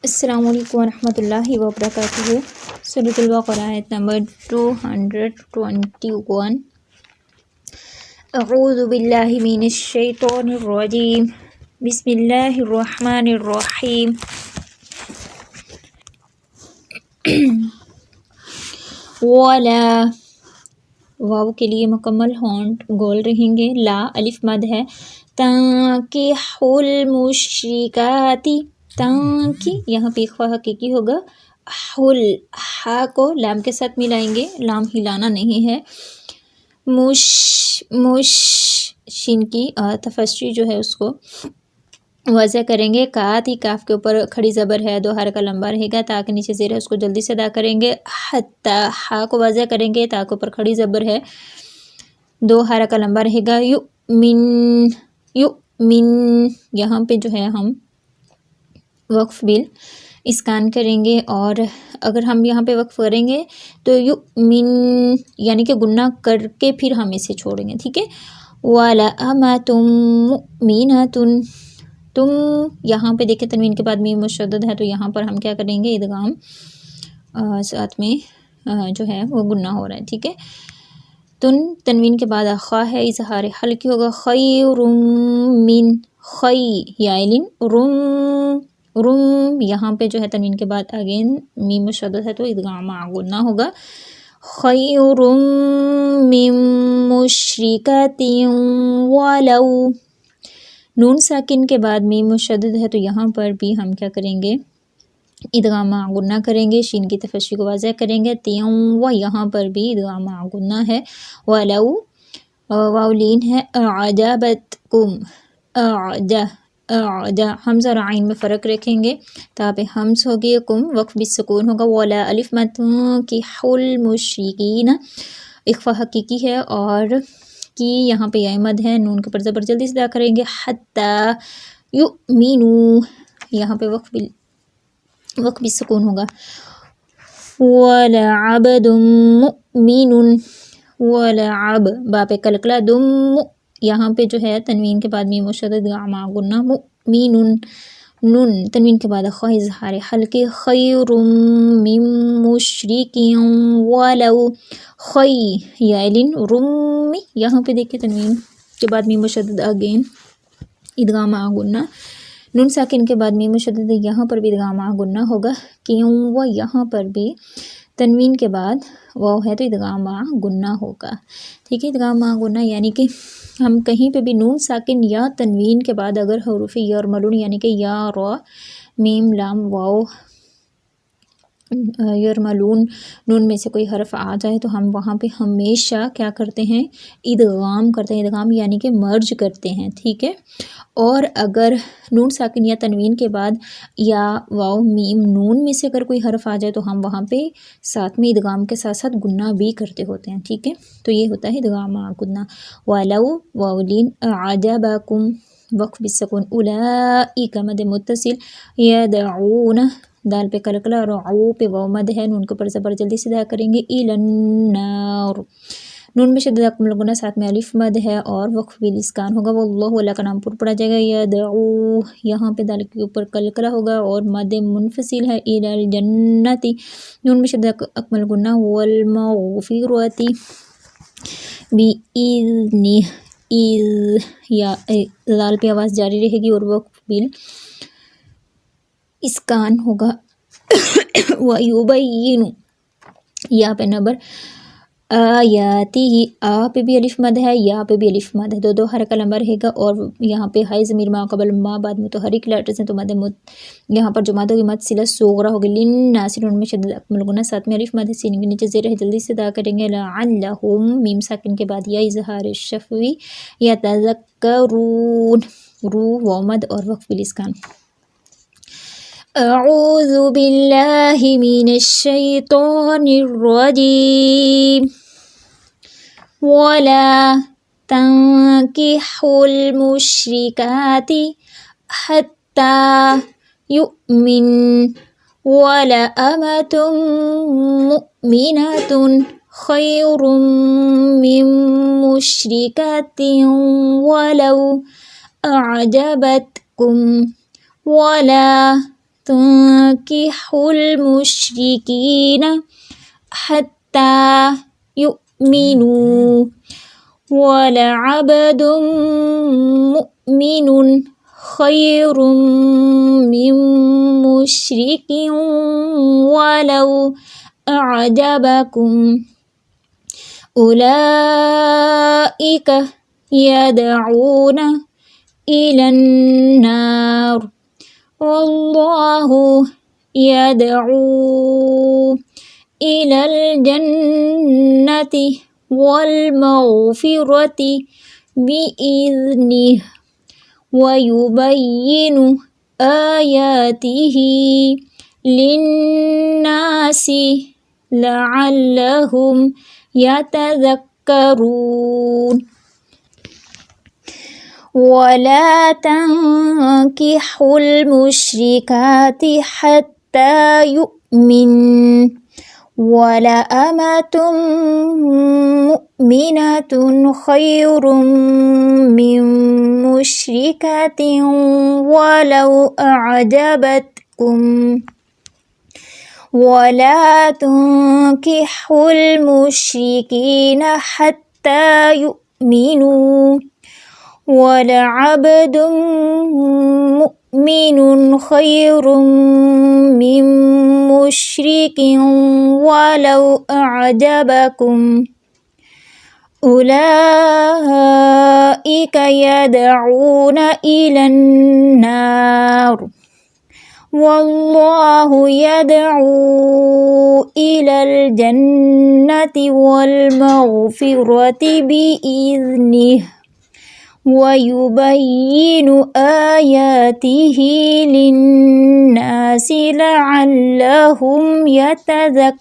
السلام علیکم ورحمۃ اللہ وبرکاتہ۔ سورۃ البقرہ آیت نمبر 221۔ اعوذ باللہ من الشیطان الرجیم، بسم اللہ الرحمن الرحیم۔ ولا، واو کے لیے مکمل ہونٹ گول رہیں گے، لا الف مد ہے، تنکحوا المشرکات، تاکہ یہاں پہ اخفا حقیقی ہوگا، حل ہا کو لام کے ساتھ ملائیں گے، لام ہلانا نہیں ہے، مش شین کی تفشی جو ہے اس کو وضع کریں گے، کات ہی کاف کے اوپر کھڑی زبر ہے، دو حرکہ لمبا رہے گا، تا کے نیچے زیر ہے اس کو جلدی سے ادا کریں گے، حتی ہا کو وضع کریں گے، تا کے اوپر کھڑی زبر ہے، دو حرکہ لمبا رہے گا، یؤمن یہاں پہ جو ہے ہم وقف بل اسکان کریں گے، اور اگر ہم یہاں پہ وقف کریں گے تو یؤمن یعنی کہ گنہ کر کے پھر ہم اسے چھوڑیں گے، ٹھیک ہے۔ وَلَأَمَةٌ مُؤْمِنَةٌ، تم یہاں پہ دیکھیں تنوین کے بعد میم مشدد ہے تو یہاں پر ہم کیا کریں گے، ادغام ساتھ میں جو ہے وہ گنہ ہو رہا ہے، ٹھیک ہے۔ تنوین کے بعد خا ہے، اظہار حلقی ہوگا، خیر من خی یائلن رم یہاں پہ جو ہے تنوین کے بعد اگین میم مشدد ہے تو ادغام غنہ ہوگا، خیر من مشرکۃ ولو، نون ساکن کے بعد میم مشدد ہے تو یہاں پر بھی ہم کیا کریں گے، ادغام غنہ کریں گے، شین کی تفشی کو واضح کریں گے، و یہاں پر بھی ادغام غنہ ہے، ولو واو لین ہے، اعجبتکم اعجا حمزہ اور عین میں فرق رکھیں گے، تا پہ حمز ہوگی، کم وقف بالسکون ہوگا، ولا الف مد کی حل مشرکین اخفا حقیقی ہے، اور کی یہاں پہ یا مد ہے، نون کے پر زبر جلدی سے ادا کریں گے، حتی یؤمنو یہاں پہ وقف بالسکون ہوگا، وَلَعَبْدٌ مُؤْمِنٌ وَلَعَب با پہ کلکلا دم یہاں پہ جو ہے تنوین کے بعد میم مشدد ادغام غنہ، مؤمن نون تنوین کے بعد خا اظہار حلقی، خیر من مشرک ولو خی یائلن رم یہاں پہ دیکھیں تنوین کے بعد میم مشدد اگین ادغام غنہ، نون ساکن کے بعد میم مشدد یہاں پر بھی ادغام غنہ ہوگا، کیوں و یہاں پر بھی تنوین کے بعد واو ہے تو ادغام غنہ ہوگا، ٹھیک ہے۔ ادغام غنہ یعنی کہ ہم کہیں پہ بھی نون ساکن یا تنوین کے بعد اگر حروف یرملون یعنی کہ یا را میم لام واو یرملون نون میں سے کوئی حرف آ جائے تو ہم وہاں پہ ہمیشہ کیا کرتے ہیں، ادغام کرتے ہیں، ادغام یعنی کہ مرج کرتے ہیں، ٹھیک ہے۔ اور اگر نون ساکن یا تنوین کے بعد یا واو میم نون میں سے اگر کوئی حرف آ جائے تو ہم وہاں پہ ساتھ میں ادغام کے ساتھ ساتھ گنہ بھی کرتے ہوتے ہیں، ٹھیک ہے۔ تو یہ ہوتا ہے ادغام گنہ، ولو واولین اعجبکم وقف بالسکون، اولئک مد متصل، یدعون دال پہ کلکلا اور عو پہ واو مد ہے، نون کو پر زبر جلدی سے ادا کریں گے، الی النار نون میں شدہ کم لگنا، ساتھ میں الف مد ہے اور وقف بالاسکان ہوگا، واللہ اللہ کا نام پر پڑا جائے گا، یدعو یہاں پہ دال کے اوپر کلکلا ہوگا اور مد منفصل ہے، الی الجنت نون میں شدہ اکمل گنہ، والمغفرۃ بِإِذْنِهِ یا لال پہ آواز جاری رہے گی اور وقف بالاسکان ہوگا، وَيُبَيِّنُ یا پہ نبر آیاتہ آ پہ بھی الف مد ہے، یا پہ بھی الف مد ہے، دو حرکہ لمبا رہے گا، اور یہاں پہ ہائی ضمیر ما قبل ما بعد متحرک لیٹرز ہیں تو مد یہاں پر جو مد ہوگی مد صلہ صغرا ہوگی، للناس نون میں شدد اکمل گنہ، ساتھ میں الف مد ہے، سین کے نیچے زیر ہے جلدی سے ادا کریں گے، لعلہم میم ساکن کے بعد یا اظہار شفوی، یتذکرون رو واو مد اور وقف بالاسکان۔ اعوذ باللہ من الشیطان الرجیم، ولا تنکحوا المشرکات حتی یؤمن ولأمة مؤمنة خیر من مشرکۃ ولو اعجبتکم ولا تنكحوا المشركين حتى يؤمنوا ولعبد مؤمن خير من مشرك ولو أعجبكم أولئك يدعون إلى النار والله يدعو إلى الجنة والمغفرة بإذنه ويبين آياته للناس لعلهم يتذكرون ولا تنكحوا المشركات حتى يؤمن ولأمة مؤمنة خير من مشركة ولو أعجبتكم ولا تنكحوا المشركين حتى يؤمنوا ولعبد مؤمن خير من مشرك ولو أعجبكم أولئك يدعون إلى النار والله يدعو إلى الجنة والمغفرة بإذنه ويبين آياته للناس لعلهم يتذكرون.